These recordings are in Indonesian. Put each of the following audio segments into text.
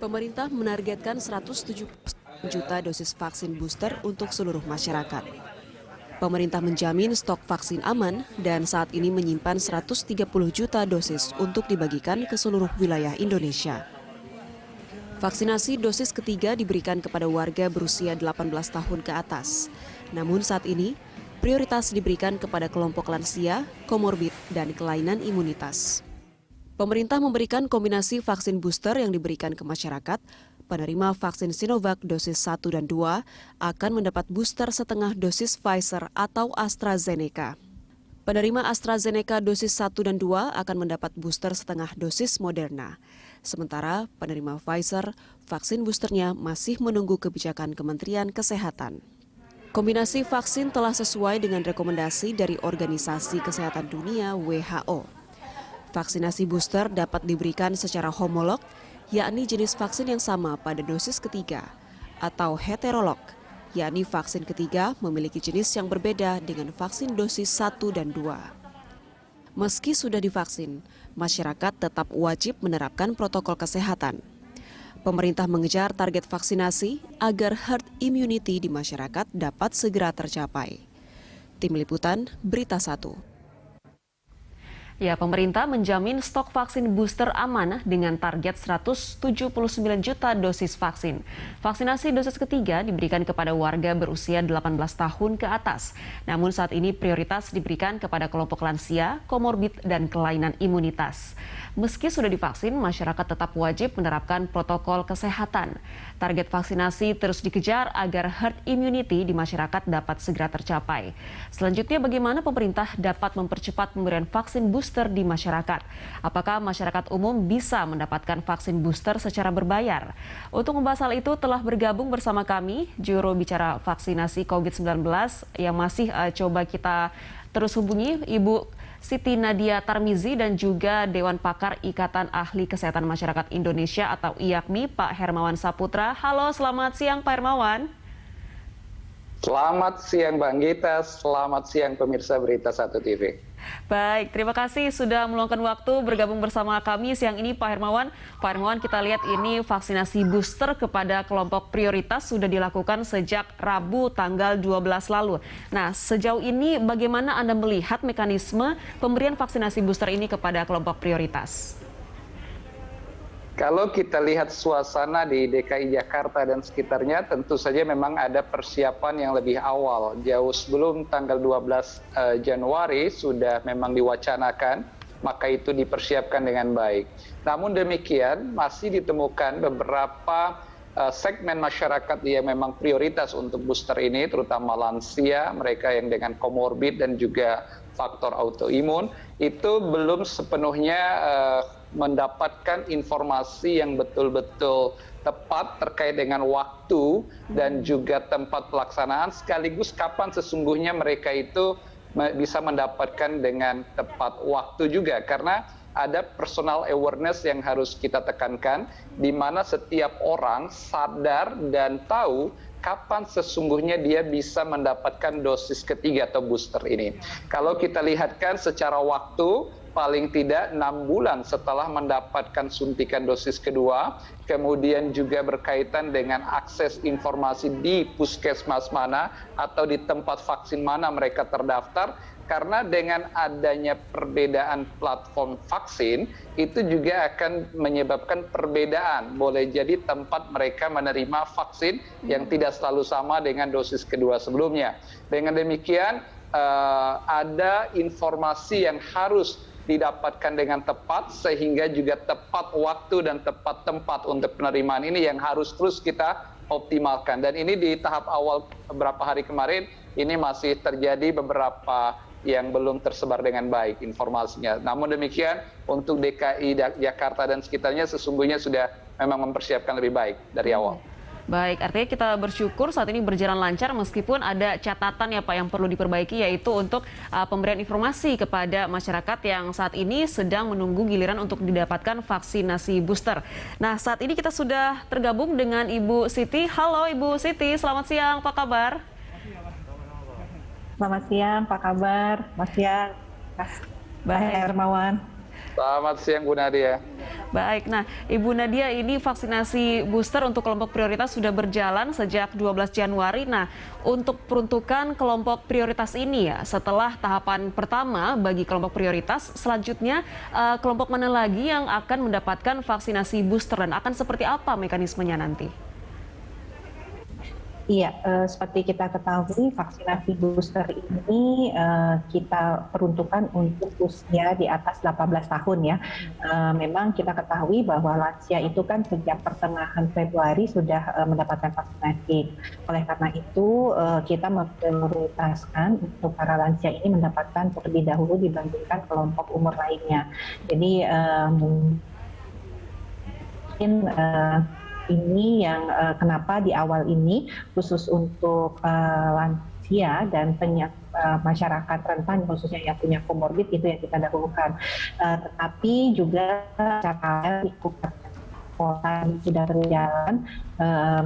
Pemerintah menargetkan 170 juta dosis vaksin booster untuk seluruh masyarakat. Pemerintah menjamin stok vaksin aman dan saat ini menyimpan 130 juta dosis untuk dibagikan ke seluruh wilayah Indonesia. Vaksinasi dosis ketiga diberikan kepada warga berusia 18 tahun ke atas. Namun saat ini, prioritas diberikan kepada kelompok lansia, komorbid, dan kelainan imunitas. Pemerintah memberikan kombinasi vaksin booster yang diberikan ke masyarakat. Penerima vaksin Sinovac dosis 1 dan 2 akan mendapat booster setengah dosis Pfizer atau AstraZeneca. Penerima AstraZeneca dosis 1 dan 2 akan mendapat booster setengah dosis Moderna. Sementara penerima Pfizer, vaksin boosternya masih menunggu kebijakan Kementerian Kesehatan. Kombinasi vaksin telah sesuai dengan rekomendasi dari Organisasi Kesehatan Dunia (WHO). Vaksinasi booster dapat diberikan secara homolog, yakni jenis vaksin yang sama pada dosis ketiga, atau heterolog, yakni vaksin ketiga memiliki jenis yang berbeda dengan vaksin dosis 1 dan 2. Meski sudah divaksin, masyarakat tetap wajib menerapkan protokol kesehatan. Pemerintah mengejar target vaksinasi agar herd immunity di masyarakat dapat segera tercapai. Tim Liputan, Berita 1. Ya, pemerintah menjamin stok vaksin booster aman dengan target 179 juta dosis vaksin. Vaksinasi dosis ketiga diberikan kepada warga berusia 18 tahun ke atas. Namun saat ini prioritas diberikan kepada kelompok lansia, komorbid, dan kelainan imunitas. Meski sudah divaksin, masyarakat tetap wajib menerapkan protokol kesehatan. Target vaksinasi terus dikejar agar herd immunity di masyarakat dapat segera tercapai. Selanjutnya, bagaimana pemerintah dapat mempercepat pemberian vaksin booster di masyarakat? Apakah masyarakat umum bisa mendapatkan vaksin booster secara berbayar? Untuk membahas hal itu telah bergabung bersama kami juru bicara vaksinasi COVID-19 yang masih coba kita terus hubungi, Ibu Siti Nadia Tarmizi, dan juga Dewan Pakar Ikatan Ahli Kesehatan Masyarakat Indonesia atau IAKMI, Pak Hermawan Saputra. Halo, selamat siang Pak Hermawan. Selamat siang Bang Gita, selamat siang pemirsa Berita 1 TV. Baik, terima kasih sudah meluangkan waktu bergabung bersama kami siang ini Pak Hermawan. Pak Hermawan, kita lihat ini vaksinasi booster kepada kelompok prioritas sudah dilakukan sejak Rabu tanggal 12 lalu. Nah, sejauh ini bagaimana Anda melihat mekanisme pemberian vaksinasi booster ini kepada kelompok prioritas? Kalau kita lihat suasana di DKI Jakarta dan sekitarnya, tentu saja memang ada persiapan yang lebih awal. Jauh sebelum tanggal 12 Januari sudah memang diwacanakan, maka itu dipersiapkan dengan baik. Namun demikian, masih ditemukan beberapa segmen masyarakat yang memang prioritas untuk booster ini, terutama lansia, mereka yang dengan komorbid dan juga faktor autoimun, itu belum sepenuhnya mendapatkan informasi yang betul-betul tepat terkait dengan waktu dan juga tempat pelaksanaan, sekaligus kapan sesungguhnya mereka itu bisa mendapatkan dengan tepat waktu juga. Karena ada personal awareness yang harus kita tekankan, di mana setiap orang sadar dan tahu kapan sesungguhnya dia bisa mendapatkan dosis ketiga atau booster ini. Kalau kita lihatkan secara waktu, paling tidak 6 bulan setelah mendapatkan suntikan dosis kedua, kemudian juga berkaitan dengan akses informasi di puskesmas mana atau di tempat vaksin mana mereka terdaftar, karena dengan adanya perbedaan platform vaksin, itu juga akan menyebabkan perbedaan. Boleh jadi tempat mereka menerima vaksin yang tidak selalu sama dengan dosis kedua sebelumnya. Dengan demikian, ada informasi yang harus didapatkan dengan tepat, sehingga juga tepat waktu dan tepat tempat untuk penerimaan ini yang harus terus kita optimalkan. Dan ini di tahap awal beberapa hari kemarin, ini masih terjadi beberapa yang belum tersebar dengan baik informasinya. Namun demikian, untuk DKI Jakarta dan sekitarnya sesungguhnya sudah memang mempersiapkan lebih baik dari awal. Baik, artinya kita bersyukur saat ini berjalan lancar meskipun ada catatan ya Pak yang perlu diperbaiki, yaitu untuk pemberian informasi kepada masyarakat yang saat ini sedang menunggu giliran untuk didapatkan vaksinasi booster. Nah, saat ini kita sudah tergabung dengan Ibu Siti. Halo Ibu Siti, selamat siang, apa kabar? Selamat siang, apa kabar? Selamat siang, Mas Hermawan. Selamat siang Bu Nadia. Baik, nah Ibu Nadia, ini vaksinasi booster untuk kelompok prioritas sudah berjalan sejak 12 Januari. Nah, untuk peruntukan kelompok prioritas ini ya, setelah tahapan pertama bagi kelompok prioritas, selanjutnya kelompok mana lagi yang akan mendapatkan vaksinasi booster dan akan seperti apa mekanismenya nanti? Iya, seperti kita ketahui vaksinasi booster ini kita peruntukkan untuk usia di atas 18 tahun ya. Memang kita ketahui bahwa lansia itu kan sejak pertengahan Februari sudah mendapatkan vaksinasi. Oleh karena itu kita memprioritaskan untuk para lansia ini mendapatkan terlebih dahulu dibandingkan kelompok umur lainnya. Jadi mungkin ini yang kenapa di awal ini khusus untuk lansia dan masyarakat rentan khususnya yang punya komorbid itu yang kita dahulukan. Tetapi juga cara kota sudah berjalan,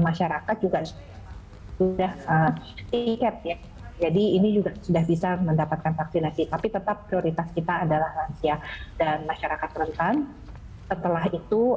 masyarakat juga sudah tiket ya. Jadi ini juga sudah bisa mendapatkan vaksinasi. Tapi tetap prioritas kita adalah lansia dan masyarakat rentan. Setelah itu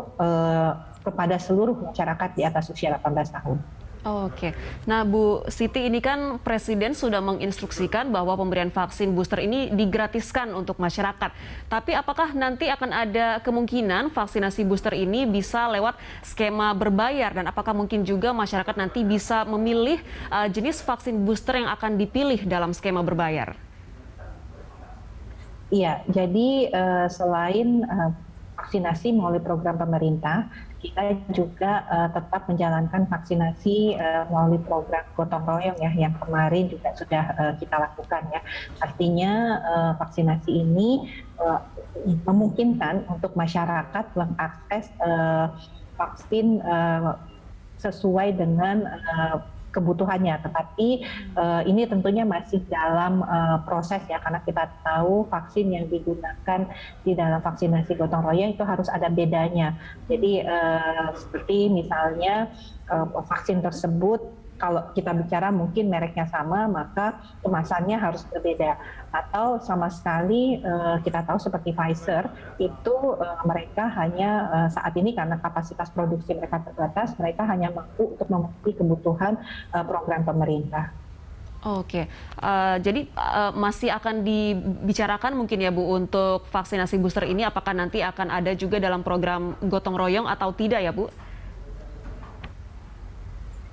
kepada seluruh masyarakat di atas usia 18 tahun. Oke, nah Bu Siti, ini kan Presiden sudah menginstruksikan bahwa pemberian vaksin booster ini digratiskan untuk masyarakat. Tapi apakah nanti akan ada kemungkinan vaksinasi booster ini bisa lewat skema berbayar? Dan apakah mungkin juga masyarakat nanti bisa memilih jenis vaksin booster yang akan dipilih dalam skema berbayar? Iya, jadi selain vaksinasi melalui program pemerintah, kita juga tetap menjalankan vaksinasi melalui program gotong royong ya, yang kemarin juga sudah kita lakukan ya. Artinya vaksinasi ini memungkinkan untuk masyarakat mengakses vaksin sesuai dengan kebutuhannya, tetapi ini tentunya masih dalam proses ya, karena kita tahu vaksin yang digunakan di dalam vaksinasi gotong royong itu harus ada bedanya. Jadi seperti misalnya vaksin tersebut kalau kita bicara mungkin mereknya sama, maka kemasannya harus berbeda. Atau sama sekali kita tahu seperti Pfizer, itu mereka hanya saat ini karena kapasitas produksi mereka terbatas, mereka hanya mampu untuk memenuhi kebutuhan program pemerintah. Oke, jadi masih akan dibicarakan mungkin ya Bu untuk vaksinasi booster ini, apakah nanti akan ada juga dalam program gotong royong atau tidak ya Bu?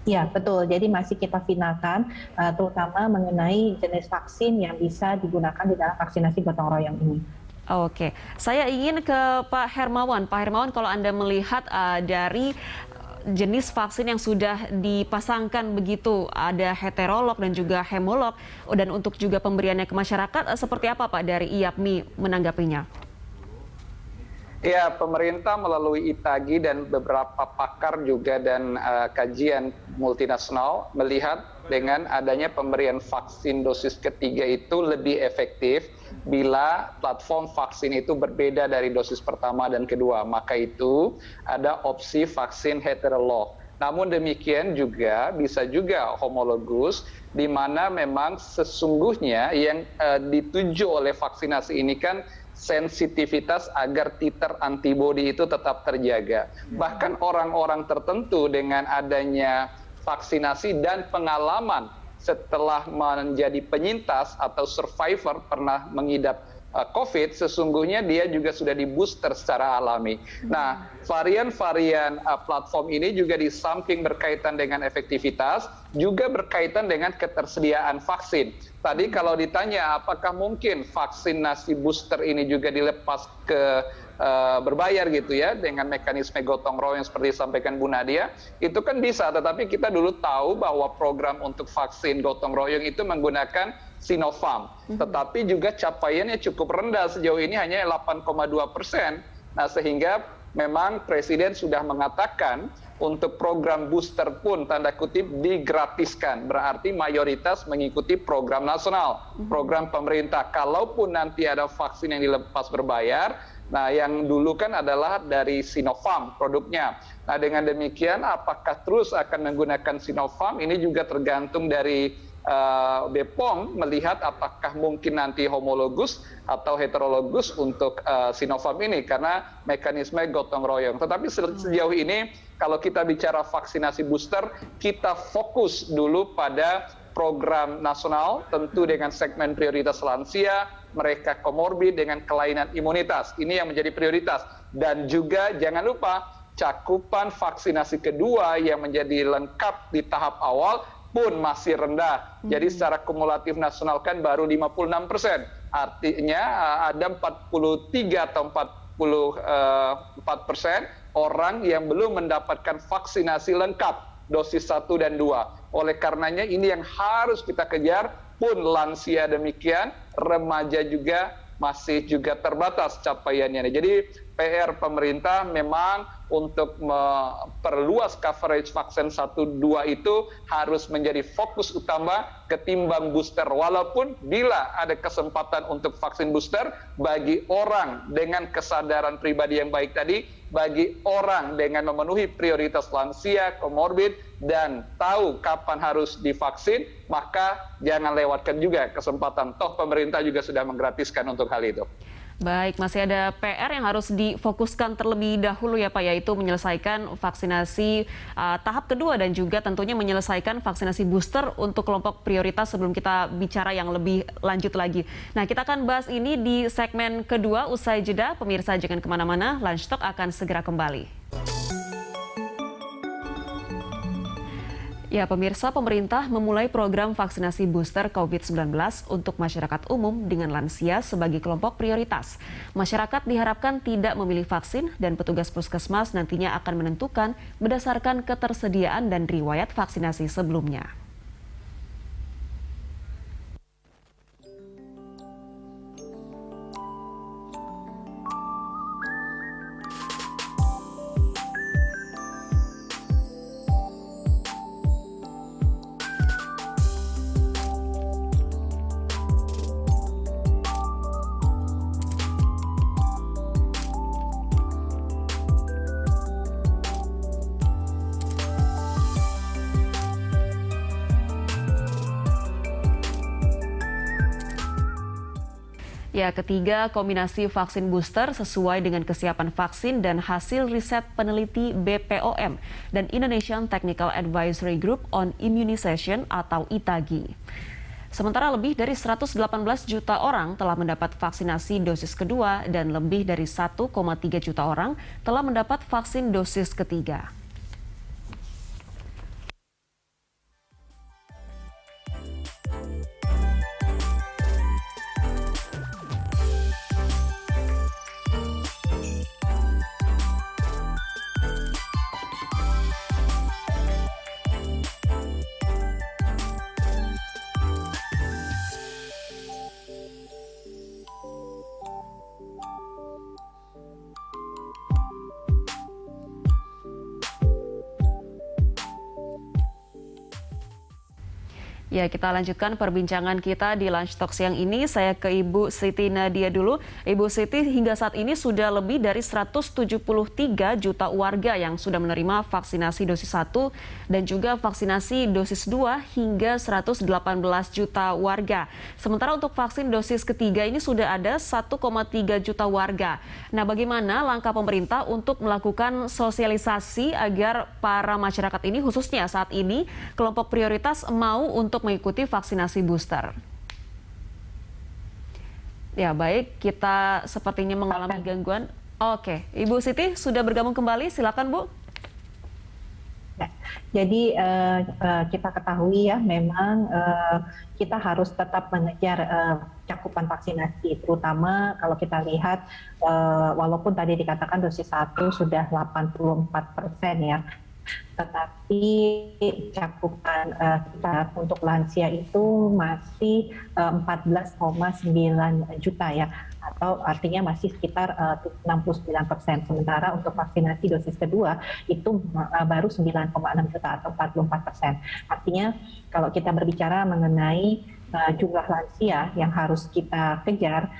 Ya, betul. Jadi masih kita finalkan, terutama mengenai jenis vaksin yang bisa digunakan di dalam vaksinasi gotong royong ini. Oke, saya ingin ke Pak Hermawan. Pak Hermawan, kalau Anda melihat dari jenis vaksin yang sudah dipasangkan begitu, ada heterolog dan juga hemolog, dan untuk juga pemberiannya ke masyarakat, seperti apa Pak dari IAPMI menanggapinya? Ya, pemerintah melalui ITAGI dan beberapa pakar juga dan kajian multinasional melihat dengan adanya pemberian vaksin dosis ketiga itu lebih efektif bila platform vaksin itu berbeda dari dosis pertama dan kedua. Maka itu ada opsi vaksin heterolog. Namun demikian juga bisa juga homologus, di mana memang sesungguhnya yang dituju oleh vaksinasi ini kan sensitivitas agar titer antibodi itu tetap terjaga. Bahkan orang-orang tertentu dengan adanya vaksinasi dan pengalaman setelah menjadi penyintas atau survivor pernah mengidap COVID, sesungguhnya dia juga sudah di-booster secara alami. Nah, varian-varian platform ini juga di samping berkaitan dengan efektivitas, juga berkaitan dengan ketersediaan vaksin. Tadi kalau ditanya apakah mungkin vaksinasi booster ini juga dilepas ke berbayar gitu ya, dengan mekanisme gotong royong seperti disampaikan Bu Nadia, itu kan bisa, tetapi kita dulu tahu bahwa program untuk vaksin gotong royong itu menggunakan Sinopharm, tetapi juga capaiannya cukup rendah sejauh ini, hanya 8,2%. Nah, sehingga memang Presiden sudah mengatakan untuk program booster pun tanda kutip digratiskan, berarti mayoritas mengikuti program nasional, program pemerintah. Kalaupun nanti ada vaksin yang dilepas berbayar, nah yang dulu kan adalah dari Sinopharm produknya. Nah dengan demikian apakah terus akan menggunakan Sinopharm, ini juga tergantung dari BPOM melihat apakah mungkin nanti homologus atau heterologus untuk Sinovac ini karena mekanisme gotong royong. Tetapi sejauh ini kalau kita bicara vaksinasi booster, kita fokus dulu pada program nasional, tentu dengan segmen prioritas lansia, mereka komorbid dengan kelainan imunitas. Ini yang menjadi prioritas. Dan juga jangan lupa cakupan vaksinasi kedua yang menjadi lengkap di tahap awal pun masih rendah. Jadi secara kumulatif nasional kan baru 56%. Artinya ada 43 atau 44% orang yang belum mendapatkan vaksinasi lengkap dosis 1 dan 2. Oleh karenanya ini yang harus kita kejar, pun lansia demikian, remaja juga masih juga terbatas capaiannya. Jadi PR pemerintah memang untuk memperluas coverage vaksin 1-2 itu harus menjadi fokus utama ketimbang booster. Walaupun bila ada kesempatan untuk vaksin booster bagi orang dengan kesadaran pribadi yang baik tadi, bagi orang dengan memenuhi prioritas lansia, komorbid, dan tahu kapan harus divaksin, maka jangan lewatkan juga kesempatan. Toh pemerintah juga sudah menggratiskan untuk hal itu. Baik, masih ada PR yang harus difokuskan terlebih dahulu ya Pak, yaitu menyelesaikan vaksinasi tahap kedua dan juga tentunya menyelesaikan vaksinasi booster untuk kelompok prioritas sebelum kita bicara yang lebih lanjut lagi. Nah, kita akan bahas ini di segmen kedua usai jeda. Pemirsa jangan kemana-mana, Lunch Talk akan segera kembali. Ya, pemirsa, pemerintah memulai program vaksinasi booster COVID-19 untuk masyarakat umum dengan lansia sebagai kelompok prioritas. Masyarakat diharapkan tidak memilih vaksin dan petugas puskesmas nantinya akan menentukan berdasarkan ketersediaan dan riwayat vaksinasi sebelumnya. Ya, ketiga, kombinasi vaksin booster sesuai dengan kesiapan vaksin dan hasil riset peneliti BPOM dan Indonesian Technical Advisory Group on Immunization atau ITAGI. Sementara lebih dari 118 juta orang telah mendapat vaksinasi dosis kedua dan lebih dari 1,3 juta orang telah mendapat vaksin dosis ketiga. Ya, kita lanjutkan perbincangan kita di Lunch Talk siang ini. Saya ke Ibu Siti Nadia dulu. Ibu Siti, hingga saat ini sudah lebih dari 173 juta warga yang sudah menerima vaksinasi dosis 1 dan juga vaksinasi dosis 2 hingga 118 juta warga. Sementara untuk vaksin dosis ketiga ini sudah ada 1,3 juta warga. Nah, bagaimana langkah pemerintah untuk melakukan sosialisasi agar para masyarakat ini, khususnya saat ini kelompok prioritas, mau untuk mengikuti vaksinasi booster? Ya, baik, kita sepertinya mengalami gangguan. Oke, Ibu Siti sudah bergabung kembali, silakan Bu. Ya, jadi kita ketahui ya, memang kita harus tetap mengejar cakupan vaksinasi, terutama kalau kita lihat walaupun tadi dikatakan dosis 1 sudah 84% ya, tetapi cakupan kita untuk lansia itu masih 14,9 juta ya, atau artinya masih sekitar 69%. Sementara untuk vaksinasi dosis kedua itu baru 9,6 juta atau 44%. Artinya kalau kita berbicara mengenai jumlah lansia yang harus kita kejar,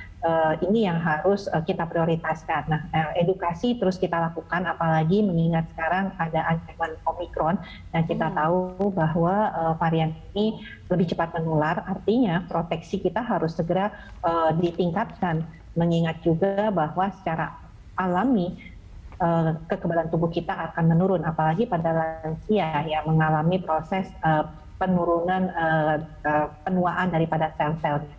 ini yang harus kita prioritaskan. Nah, edukasi terus kita lakukan, apalagi mengingat sekarang ada ancaman Omikron, dan kita tahu bahwa varian ini lebih cepat menular, artinya proteksi kita harus segera ditingkatkan, mengingat juga bahwa secara alami kekebalan tubuh kita akan menurun, apalagi pada lansia yang mengalami proses penurunan penuaan daripada sel-selnya.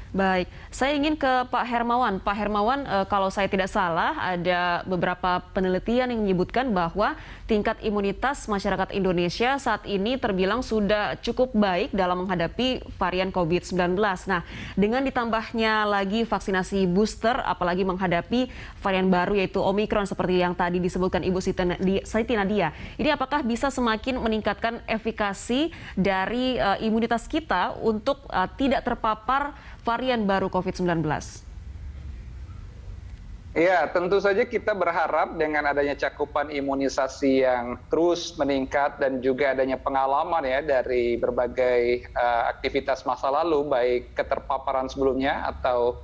Baik, saya ingin ke Pak Hermawan. Pak Hermawan, kalau saya tidak salah, ada beberapa penelitian yang menyebutkan bahwa tingkat imunitas masyarakat Indonesia saat ini terbilang sudah cukup baik dalam menghadapi varian COVID-19. Nah, dengan ditambahnya lagi vaksinasi booster, apalagi menghadapi varian baru yaitu Omikron seperti yang tadi disebutkan Ibu Siti Nadia, ini apakah bisa semakin meningkatkan efikasi dari imunitas kita untuk tidak terpapar varian baru COVID-19? Ya, tentu saja kita berharap dengan adanya cakupan imunisasi yang terus meningkat dan juga adanya pengalaman ya dari berbagai aktivitas masa lalu, baik keterpaparan sebelumnya atau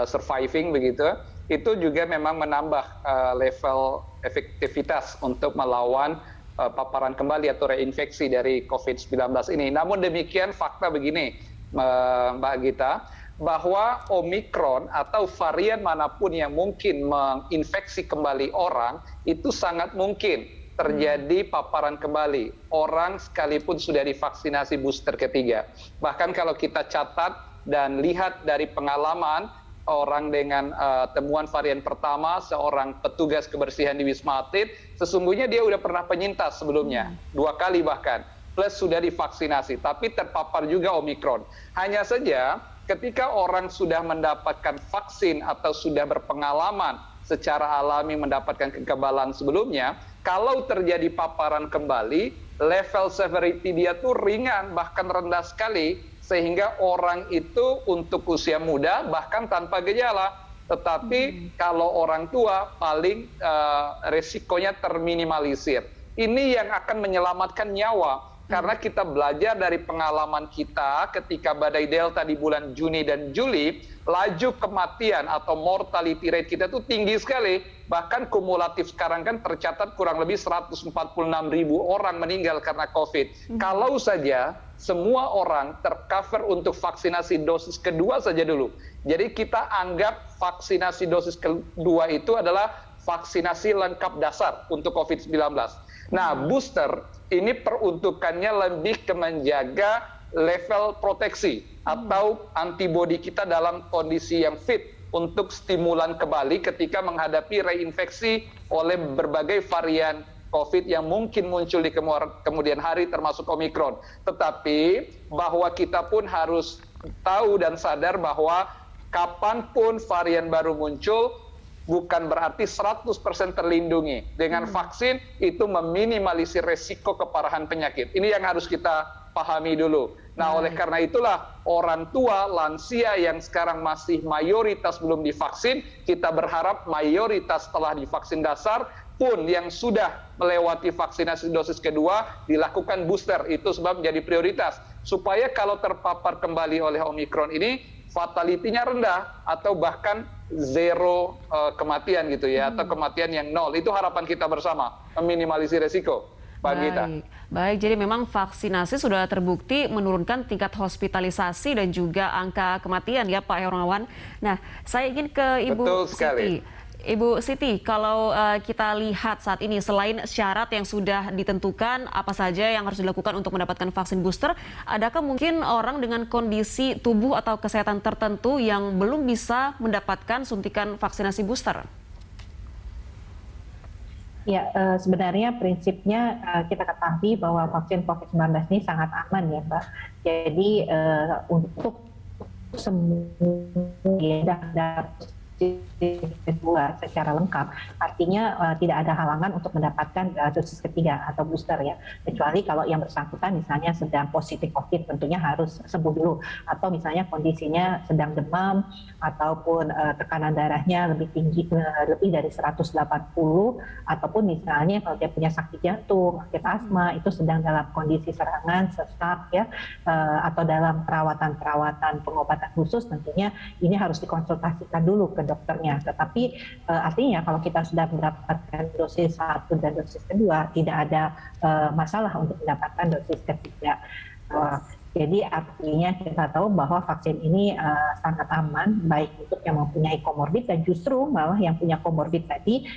surviving begitu, itu juga memang menambah level efektivitas untuk melawan paparan kembali atau reinfeksi dari COVID-19 ini. Namun demikian fakta begini, Mbak Gita, bahwa Omikron atau varian manapun yang mungkin menginfeksi kembali orang, itu sangat mungkin terjadi paparan kembali. Orang sekalipun sudah divaksinasi booster ketiga. Bahkan kalau kita catat dan lihat dari pengalaman, orang dengan temuan varian pertama, seorang petugas kebersihan di Wisma Atlet, sesungguhnya dia sudah pernah penyintas sebelumnya, 2 kali bahkan, plus sudah divaksinasi, tapi terpapar juga Omikron. Hanya saja, ketika orang sudah mendapatkan vaksin atau sudah berpengalaman secara alami mendapatkan kekebalan sebelumnya, kalau terjadi paparan kembali, level severity dia tuh ringan, bahkan rendah sekali, sehingga orang itu untuk usia muda bahkan tanpa gejala. Tetapi kalau orang tua paling resikonya terminimalisir. Ini yang akan menyelamatkan nyawa. Karena kita belajar dari pengalaman kita ketika badai Delta di bulan Juni dan Juli, laju kematian atau mortality rate kita itu tinggi sekali. Bahkan kumulatif sekarang kan tercatat kurang lebih 146.000 orang meninggal karena COVID. Kalau saja semua orang tercover untuk vaksinasi dosis kedua saja dulu. Jadi kita anggap vaksinasi dosis kedua itu adalah vaksinasi lengkap dasar untuk COVID-19. Nah, booster ini peruntukannya lebih ke menjaga level proteksi atau antibodi kita dalam kondisi yang fit untuk stimulan kembali ketika menghadapi reinfeksi oleh berbagai varian COVID yang mungkin muncul di kemudian hari termasuk Omikron. Tetapi bahwa kita pun harus tahu dan sadar bahwa kapanpun varian baru muncul, bukan berarti 100% terlindungi. Dengan vaksin itu meminimalisir resiko keparahan penyakit. Ini yang harus kita pahami dulu. Nah, oleh karena itulah orang tua, lansia yang sekarang masih mayoritas belum divaksin, kita berharap mayoritas setelah divaksin dasar pun yang sudah melewati vaksinasi dosis kedua dilakukan booster. Itu sebab menjadi prioritas. Supaya kalau terpapar kembali oleh Omikron ini, fatality-nya rendah atau bahkan zero kematian gitu ya, atau kematian yang nol. Itu harapan kita bersama, meminimalisir resiko. Baik, jadi memang vaksinasi sudah terbukti menurunkan tingkat hospitalisasi dan juga angka kematian ya Pak Hermawan. Nah, saya ingin ke Ibu Siti. Ibu Siti, kalau kita lihat saat ini selain syarat yang sudah ditentukan apa saja yang harus dilakukan untuk mendapatkan vaksin booster, adakah mungkin orang dengan kondisi tubuh atau kesehatan tertentu yang belum bisa mendapatkan suntikan vaksinasi booster? Ya, sebenarnya prinsipnya kita ketahui bahwa vaksin COVID-19 ini sangat aman ya Mbak. Jadi untuk semua dosis kedua secara lengkap, artinya tidak ada halangan untuk mendapatkan dosis ketiga atau booster ya. Kecuali kalau yang bersangkutan misalnya sedang positif COVID, tentunya harus sembuh dulu. Atau misalnya kondisinya sedang demam ataupun tekanan darahnya lebih tinggi, lebih dari 180, ataupun misalnya kalau dia punya sakit jantung, sakit asma, itu sedang dalam kondisi serangan, sesak ya, atau dalam perawatan pengobatan khusus, tentunya ini harus dikonsultasikan dulu ke dokternya. Tetapi artinya kalau kita sudah mendapatkan dosis 1 dan dosis kedua, tidak ada masalah untuk mendapatkan dosis ketiga. Jadi artinya kita tahu bahwa vaksin ini sangat aman, baik untuk yang mempunyai komorbid, dan justru malah yang punya komorbid tadi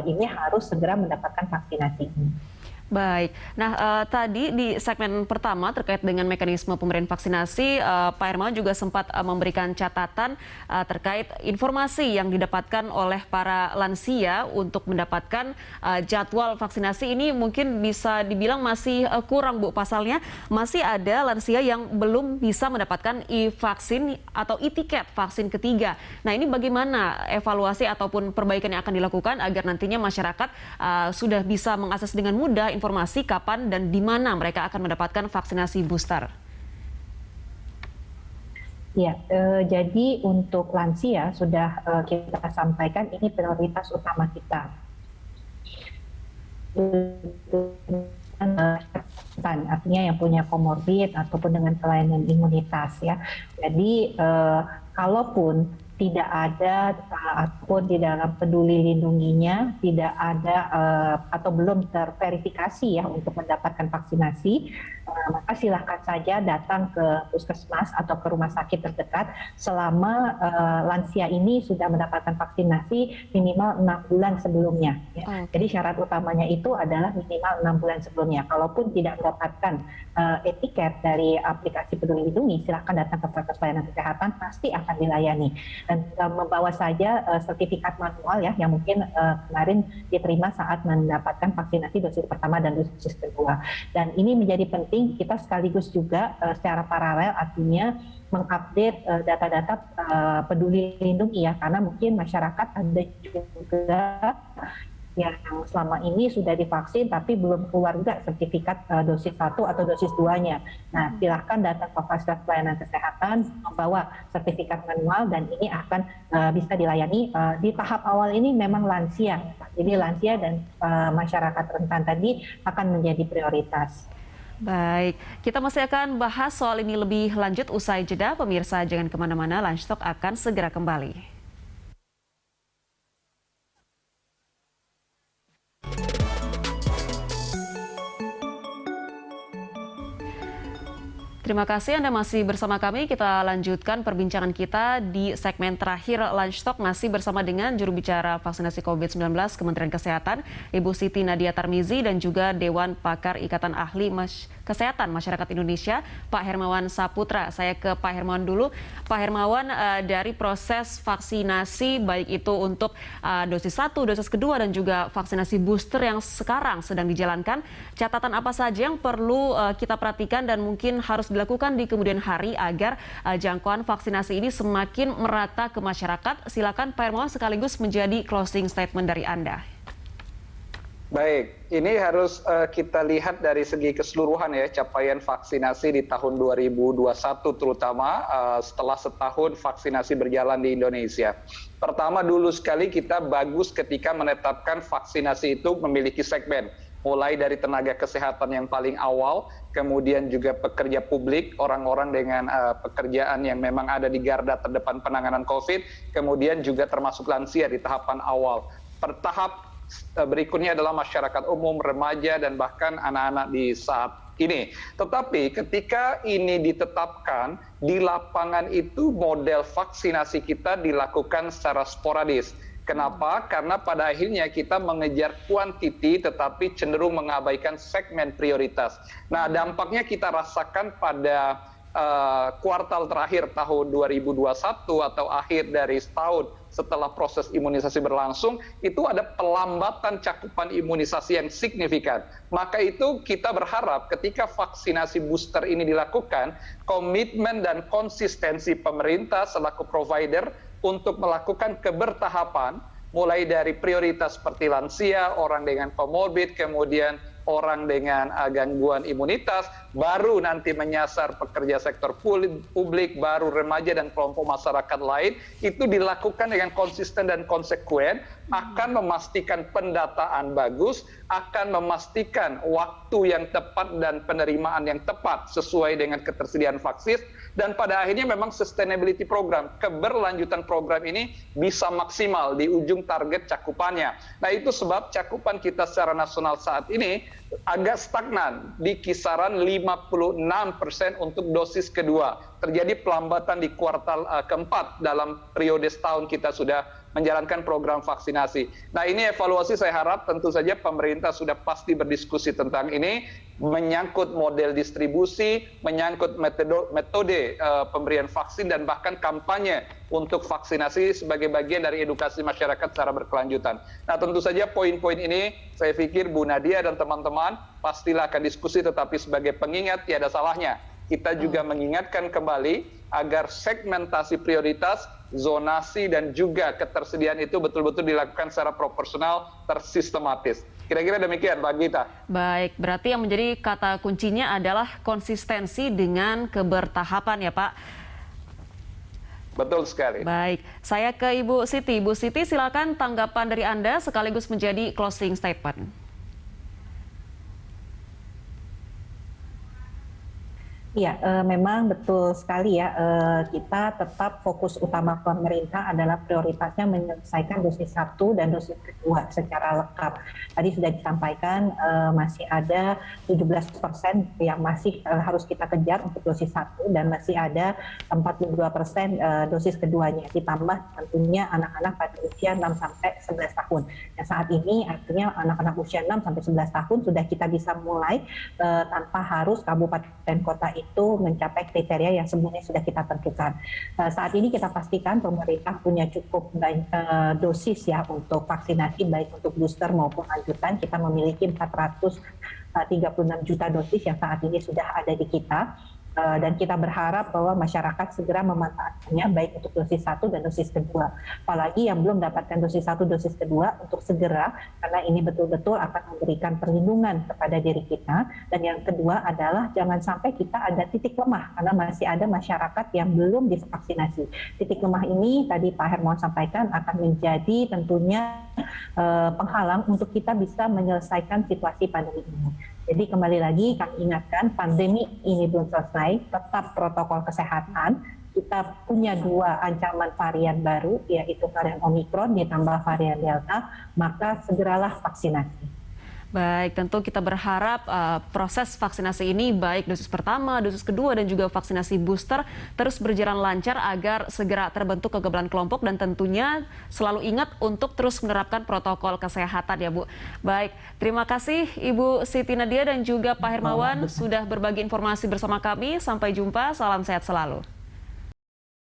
ini harus segera mendapatkan vaksinasi ini. Baik, nah tadi di segmen pertama terkait dengan mekanisme pemberian vaksinasi, Pak Hermawan juga sempat memberikan catatan terkait informasi yang didapatkan oleh para lansia untuk mendapatkan jadwal vaksinasi ini mungkin bisa dibilang masih kurang, Bu. Pasalnya masih ada lansia yang belum bisa mendapatkan e-vaksin atau e-tiket vaksin ketiga. Nah ini bagaimana evaluasi ataupun perbaikan yang akan dilakukan agar nantinya masyarakat sudah bisa mengakses dengan mudah informasi kapan dan di mana mereka akan mendapatkan vaksinasi booster? Ya, jadi untuk lansia sudah kita sampaikan ini prioritas utama kita. Artinya yang punya komorbid ataupun dengan kelainan imunitas ya. Jadi kalaupun tidak ada ataupun di dalam peduli lindunginya tidak ada atau belum terverifikasi ya untuk mendapatkan vaksinasi, maka silahkan saja datang ke puskesmas atau ke rumah sakit terdekat selama lansia ini sudah mendapatkan vaksinasi minimal 6 bulan sebelumnya. Ya. Jadi syarat utamanya itu adalah minimal 6 bulan sebelumnya. Kalaupun tidak mendapatkan etiket dari aplikasi peduli lindungi, silahkan datang ke fasilitas pelayanan kesehatan, pasti akan dilayani. Dan membawa saja sertifikat manual ya yang mungkin kemarin diterima saat mendapatkan vaksinasi dosis pertama dan dosis kedua. Dan ini menjadi penting kita sekaligus juga secara paralel artinya mengupdate data-data peduli lindungi ya, karena mungkin masyarakat ada juga yang selama ini sudah divaksin tapi belum keluar juga sertifikat dosis 1 atau dosis 2-nya. Nah, silahkan datang ke fasilitas pelayanan kesehatan membawa sertifikat manual dan ini akan bisa dilayani. Di tahap awal ini memang lansia, jadi lansia dan masyarakat rentan tadi akan menjadi prioritas. Baik, kita masih akan bahas soal ini lebih lanjut usai jeda. Pemirsa jangan kemana-mana, Lunch Talk akan segera kembali. Terima kasih Anda masih bersama kami. Kita lanjutkan perbincangan kita di segmen terakhir Lunch Talk masih bersama dengan juru bicara vaksinasi COVID-19 Kementerian Kesehatan, Ibu Siti Nadia Tarmizi, dan juga Dewan Pakar Ikatan Ahli Kesehatan Masyarakat Indonesia, Pak Hermawan Saputra. Saya ke Pak Hermawan dulu. Pak Hermawan, dari proses vaksinasi baik itu untuk dosis 1, dosis kedua dan juga vaksinasi booster yang sekarang sedang dijalankan, catatan apa saja yang perlu kita perhatikan dan mungkin harus dilakukan di kemudian hari agar jangkauan vaksinasi ini semakin merata ke masyarakat? Silakan Pak Hermawan sekaligus menjadi closing statement dari Anda. Baik, ini harus kita lihat dari segi keseluruhan ya capaian vaksinasi di tahun 2021 terutama setelah setahun vaksinasi berjalan di Indonesia. Pertama dulu sekali kita bagus ketika menetapkan vaksinasi itu memiliki segmen. Mulai dari tenaga kesehatan yang paling awal, kemudian juga pekerja publik, orang-orang dengan pekerjaan yang memang ada di garda terdepan penanganan COVID, kemudian juga termasuk lansia di tahapan awal. Tahap berikutnya adalah masyarakat umum, remaja, dan bahkan anak-anak di saat ini. Tetapi ketika ini ditetapkan, di lapangan itu model vaksinasi kita dilakukan secara sporadis. Kenapa? Karena pada akhirnya kita mengejar kuantiti tetapi cenderung mengabaikan segmen prioritas. Nah, dampaknya kita rasakan pada kuartal terakhir tahun 2021 atau akhir dari setahun setelah proses imunisasi berlangsung, itu ada pelambatan cakupan imunisasi yang signifikan. Maka itu kita berharap ketika vaksinasi booster ini dilakukan, komitmen dan konsistensi pemerintah selaku provider untuk melakukan kebertahapan, mulai dari prioritas seperti lansia, orang dengan komorbid, kemudian orang dengan gangguan imunitas, baru nanti menyasar pekerja sektor publik, baru remaja dan kelompok masyarakat lain, itu dilakukan dengan konsisten dan konsekuen, akan memastikan pendataan bagus, akan memastikan waktu yang tepat dan penerimaan yang tepat sesuai dengan ketersediaan vaksin, dan pada akhirnya memang sustainability program, keberlanjutan program ini bisa maksimal di ujung target cakupannya. Nah, itu sebab cakupan kita secara nasional saat ini agak stagnan di kisaran 56% untuk dosis kedua. Terjadi pelambatan di kuartal keempat dalam periode setahun kita sudah menjalankan program vaksinasi. Nah, ini evaluasi saya harap tentu saja pemerintah sudah pasti berdiskusi tentang ini, menyangkut model distribusi, menyangkut metode pemberian vaksin, dan bahkan kampanye untuk vaksinasi sebagai bagian dari edukasi masyarakat secara berkelanjutan. Nah, tentu saja poin-poin ini saya pikir Bu Nadia dan teman-teman pastilah akan diskusi, tetapi sebagai pengingat tiada salahnya kita juga mengingatkan kembali agar segmentasi prioritas, zonasi, dan juga ketersediaan itu betul-betul dilakukan secara proporsional, tersistematis. Kira-kira demikian, Mbak Gita. Baik, berarti yang menjadi kata kuncinya adalah konsistensi dengan kebertahapan ya Pak. Betul sekali. Baik, saya ke Ibu Siti. Ibu Siti, silakan tanggapan dari Anda sekaligus menjadi closing statement. Iya, memang betul sekali ya. Kita tetap fokus utama pemerintah adalah prioritasnya menyelesaikan dosis 1 dan dosis kedua secara lengkap. Tadi sudah disampaikan masih ada 17% yang masih harus kita kejar untuk dosis 1 dan masih ada 42% dosis keduanya. Ditambah tentunya anak-anak pada usia 6 sampai 11 tahun. Nah, saat ini artinya anak-anak usia 6 sampai 11 tahun sudah kita bisa mulai tanpa harus kabupaten kota itu mencapai kriteria yang sebelumnya sudah kita tentukan. Saat ini kita pastikan pemerintah punya cukup dosis ya untuk vaksinasi baik untuk booster maupun lanjutan. Kita memiliki 436 juta dosis yang saat ini sudah ada di kita. Dan kita berharap bahwa masyarakat segera memanfaatkannya baik untuk dosis 1 dan dosis kedua. Apalagi yang belum mendapatkan dosis 1, dosis kedua untuk segera, karena ini betul-betul akan memberikan perlindungan kepada diri kita. Dan yang kedua adalah jangan sampai kita ada titik lemah, karena masih ada masyarakat yang belum divaksinasi. Titik lemah ini tadi Pak Hermawan sampaikan akan menjadi tentunya penghalang untuk kita bisa menyelesaikan situasi pandemi ini. Jadi kembali lagi kami ingatkan, pandemi ini belum selesai, tetap protokol kesehatan. Kita punya 2 ancaman varian baru, yaitu varian Omikron ditambah varian Delta, maka segeralah vaksinasi. Baik, tentu kita berharap proses vaksinasi ini baik dosis pertama, dosis kedua, dan juga vaksinasi booster terus berjalan lancar agar segera terbentuk kekebalan kelompok, dan tentunya selalu ingat untuk terus menerapkan protokol kesehatan ya Bu. Baik, terima kasih Ibu Siti Nadia dan juga Pak Hermawan sudah berbagi informasi bersama kami. Sampai jumpa, salam sehat selalu.